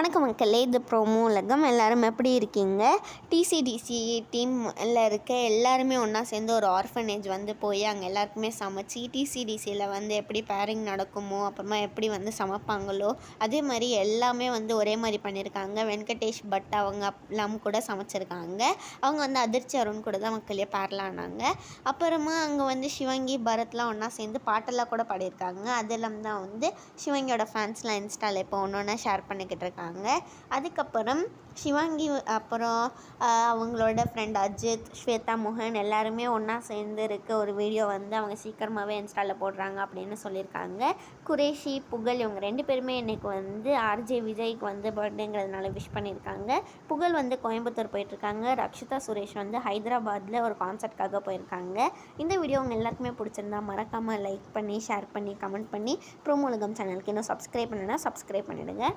வணக்கம் மக்களே, இது ப்ரோமோ உலகம். எல்லோரும் எப்படி இருக்கீங்க? டிசிடிசி டீமில் இருக்க எல்லாருமே ஒன்றா சேர்ந்து ஒரு ஆர்ஃபனேஜ் போய் அங்கே எல்லாருக்குமே சமைச்சி டிசிடிசியில் எப்படி பேரிங் நடக்குமோ, அப்புறமா எப்படி சமைப்பாங்களோ அதே மாதிரி எல்லாமே ஒரே மாதிரி பண்ணியிருக்காங்க. வெங்கடேஷ் பட் அவங்க எல்லாம் கூட சமைச்சிருக்காங்க. அவங்க அதிர்ச்சி அருண் கூட தான் மக்களே பேரலானாங்க. அப்புறமா அங்கே சிவங்கி பரத்லாம் ஒன்றா சேர்ந்து பாட்டெல்லாம் கூட பாடியிருக்காங்க. அதெல்லாம் தான் சிவங்கியோட ஃபேன்ஸ்லாம் இன்ஸ்டாவில் இப்போ ஒன்று ஷேர் பண்ணிக்கிட்டு இருக்காங்க. அதுக்கப்புறம் சிவாங்கி அப்புறம் அவங்களோட ஃப்ரெண்ட் அஜித், ஸ்வேதா மோகன் எல்லாருமே ஒன்றா சேர்ந்து இருக்க ஒரு வீடியோ அவங்க சீக்கிரமாகவே இன்ஸ்டாவில் போடுறாங்க அப்படின்னு சொல்லியிருக்காங்க. குரேஷி, புகழ் இவங்க 2 பேருமே இன்றைக்கி ஆர்ஜே விஜய்க்கு பர்த்டேங்கிறதுனால விஷ் பண்ணியிருக்காங்க. புகழ் கோயம்புத்தூர் போயிட்டுருக்காங்க. ரக்ஷிதா சுரேஷ் ஹைதராபாத்தில் ஒரு கான்சர்ட்காக போயிருக்காங்க. இந்த வீடியோ உங்கள் எல்லாருக்குமே பிடிச்சிருந்தா மறக்காமல் லைக் பண்ணி, ஷேர் பண்ணி, கமெண்ட் பண்ணி ப்ரோமோ உலகம் சேனலுக்கு இன்னும் சப்ஸ்கிரைப் பண்ணலைன்னா சப்ஸ்கிரைப் பண்ணிவிடுங்க.